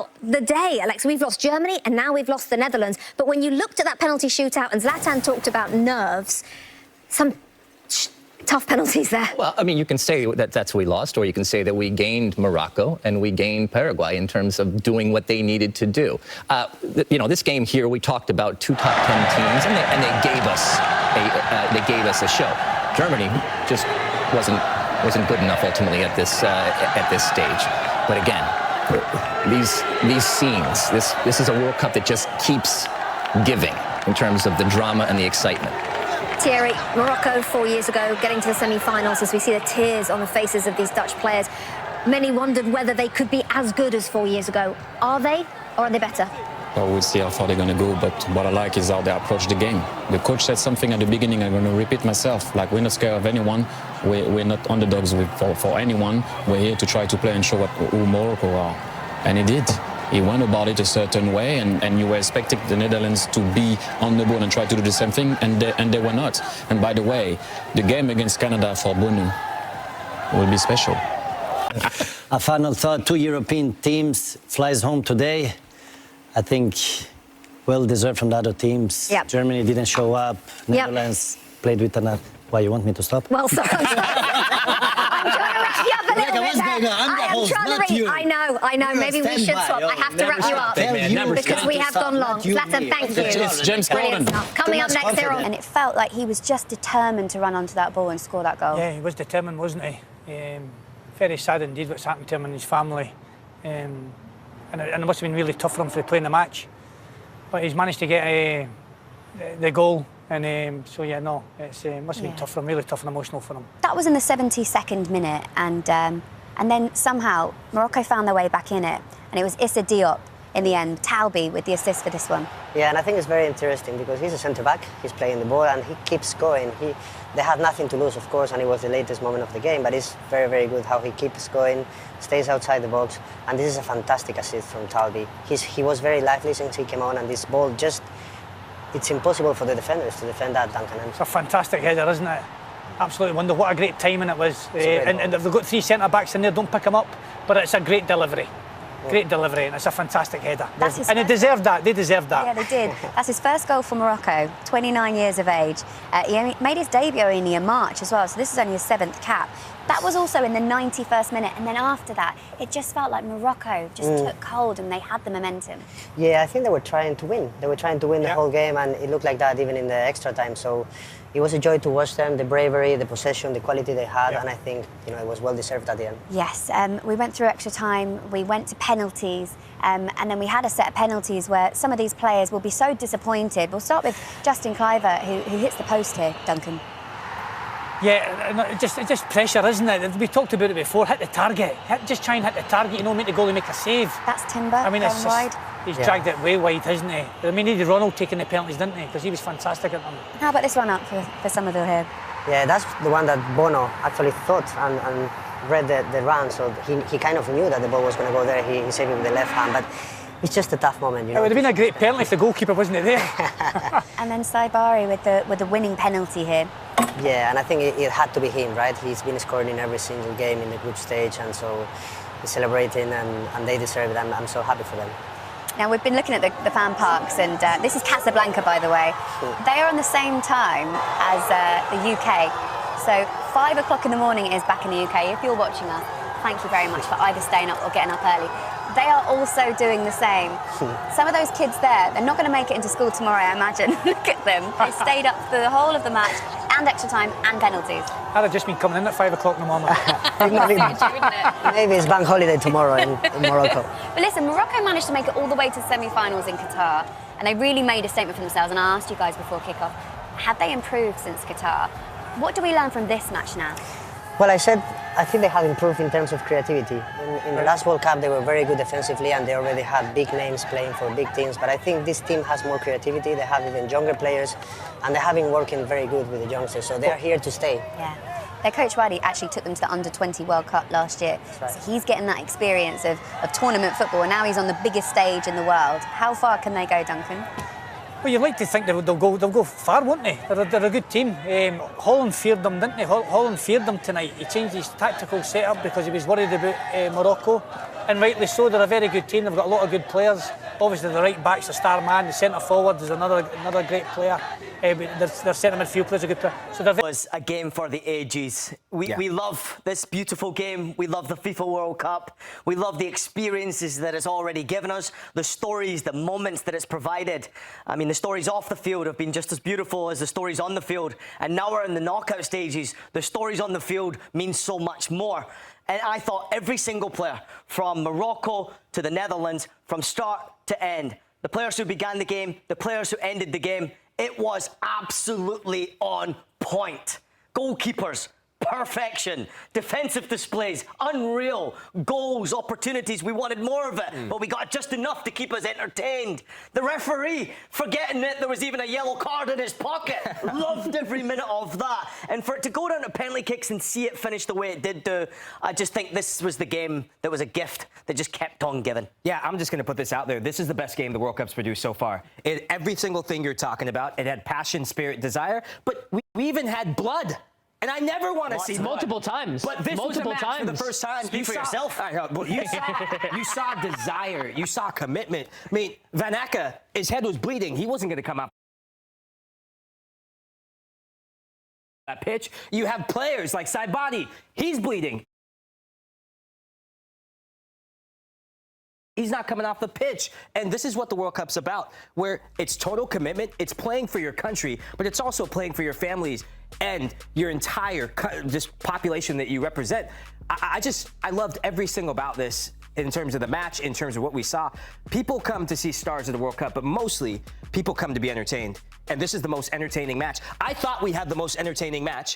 about the day, Alexa. We've lost Germany and now we've lost the Netherlands. But when you looked at that penalty shootout and Zlatan talked about nerves, some tough penalties there. Well, I mean, you can say that that's we lost, or you can say that we gained Morocco and we gained Paraguay in terms of doing what they needed to do. You know, this game here, we talked about 2 top 10 teams, and they gave us a show. Germany just wasn't good enough ultimately at this stage. But again, these scenes, this is a World Cup that just keeps giving in terms of the drama and the excitement. Thierry, Morocco 4 years ago, getting to the semi-finals, as we see the tears on the faces of these Dutch players. Many wondered whether they could be as good as 4 years ago. Are they, or are they better? Well, we'll see how far they're going to go, but what I like is how they approach the game. The coach said something at the beginning, I'm going to repeat myself, like, we're not scared of anyone, we're not underdogs for anyone, we're here to try to play and show who Morocco are. And he did. He went about it a certain way, and you were expecting the Netherlands to be on the ball and try to do the same thing, and they were not. And by the way, the game against Canada for Bonu will be special. A final thought, 2 European teams flies home today. I think well deserved from the other teams. Yep. Germany didn't show up. Netherlands played with another. Why, you want me to stop? Well, sorry. I'm trying to wrap you up a little bit there. I know. Maybe we should swap. I have to wrap you up because we have gone long. Zlatan, thank you. It's James Brilliant Corden. stuff. Coming up next, Cyril. And it felt like he was just determined to run onto that ball and score that goal. Yeah, he was determined, wasn't he? Very sad indeed what's happened to him and his family. And it must have been really tough for him to play in the match. But he's managed to get the goal. And so, yeah, no, it must have been tough for him, really tough and emotional for him. That was in the 72nd minute, and then somehow Morocco found their way back in it, and it was Issa Diop in the end, Talbi with the assist for this one. Yeah, and I think it's very interesting because he's a centre-back, he's playing the ball and he keeps going. They had nothing to lose, of course, and it was the latest moment of the game, but it's very, very good how he keeps going, stays outside the box, and this is a fantastic assist from Talbi. He was very lively since he came on, and this ball just... It's impossible for the defenders to defend that, Duncan. It's a fantastic header, isn't it? Absolutely wonderful. What a great timing it was. And if they've got 3 centre-backs in there, don't pick them up. But it's a great delivery. Great delivery, and it's a fantastic header. And they deserved that. They deserved that. Yeah, they did. That's his first goal for Morocco, 29 years of age. He made his debut only in March as well, so this is only his 7th cap. That was also in the 91st minute, and then after that, it just felt like Morocco just took hold and they had the momentum. Yeah, I think they were trying to win. They were trying to win the whole game, and it looked like that even in the extra time. So it was a joy to watch them, the bravery, the possession, the quality they had, and I think it was well deserved at the end. Yes, we went through extra time, we went to penalties, and then we had a set of penalties where some of these players will be so disappointed. We'll start with Justin Kluivert, who hits the post here, Duncan. Yeah, it's just pressure, isn't it? We talked about it before. Hit the target. Just try and hit the target. Make the goalie make a save. That's Timber. I mean, it's wide. He's dragged it way wide, hasn't he? I mean, he needed Ronald taking the penalties, didn't he? Because he was fantastic at them. How about this run up for Somerville here? Yeah, that's the one that Bono actually thought and read the run, so he kind of knew that the ball was going to go there. He saved it with the left hand, but it's just a tough moment, It would have been a great penalty if the goalkeeper wasn't there. And then Saibari with the winning penalty here. Yeah, and I think it had to be him, right? He's been scoring in every single game in the group stage, and so he's celebrating, and they deserve it. I'm so happy for them. Now, we've been looking at the fan parks, and this is Casablanca, by the way. They are on the same time as the UK. So 5 o'clock in the morning is back in the UK. If you're watching us, thank you very much for either staying up or getting up early. They are also doing the same. Some of those kids there, they're not going to make it into school tomorrow, I imagine. Look at them. They stayed up for the whole of the match, and extra time, and penalties. I'd have just been coming in at 5 o'clock in the morning. Maybe it's bank holiday tomorrow in Morocco. But listen, Morocco managed to make it all the way to the semi-finals in Qatar, and they really made a statement for themselves, and I asked you guys before kick-off, have they improved since Qatar? What do we learn from this match now? Well, I think they have improved in terms of creativity. In the last World Cup, they were very good defensively, and they already had big names playing for big teams. But I think this team has more creativity. They have even younger players, and they have been working very good with the youngsters. So they're here to stay. Yeah. Their coach Waddy actually took them to the Under-20 World Cup last year. Right. So he's getting that experience of tournament football, and now he's on the biggest stage in the world. How far can they go, Duncan? Well, you'd like to think they'll go far, won't they? They're a good team. Holland feared them, didn't he? Holland feared them tonight. He changed his tactical setup because he was worried about Morocco. and rightly so. They're a very good team. They've got a lot of good players. Obviously, the right back's a star man. The centre forward is another great player. Their centre midfield player's a good player. So they're It was a game for the ages. We love this beautiful game. We love the FIFA World Cup. We love the experiences that it's already given us, the stories, the moments that it's provided. I mean, the stories off the field have been just as beautiful as the stories on the field. And now we're in the knockout stages. The stories on the field mean so much more. And I thought every single player, from Morocco to the Netherlands, from start to end, the players who began the game, the players who ended the game, it was absolutely on point. Goalkeepers, perfection. Defensive displays, unreal. Goals, opportunities, we wanted more of it, but we got just enough to keep us entertained. The referee, forgetting that there was even a yellow card in his pocket. Loved every minute of that. And for it to go down to penalty kicks and see it finish the way it did do, I just think this was the game that was a gift that just kept on giving. Yeah, I'm just going to put this out there. This is the best game the World Cup's produced so far. Every single thing you're talking about, it had passion, spirit, desire, but we even had blood. And I never want to see multiple times. But this multiple was a match times. for the first time. Speak for yourself. You saw desire. You saw commitment. I mean, Van Acker, his head was bleeding. He wasn't going to come out that pitch. You have players like Saibadi. He's bleeding. He's not coming off the pitch. And this is what the World Cup's about, where it's total commitment. It's playing for your country, but it's also playing for your families and your entire just population that you represent. I loved every single about this in terms of the match, in terms of what we saw. People come to see stars of the World Cup, but mostly people come to be entertained. And this is the most entertaining match. I thought we had the most entertaining match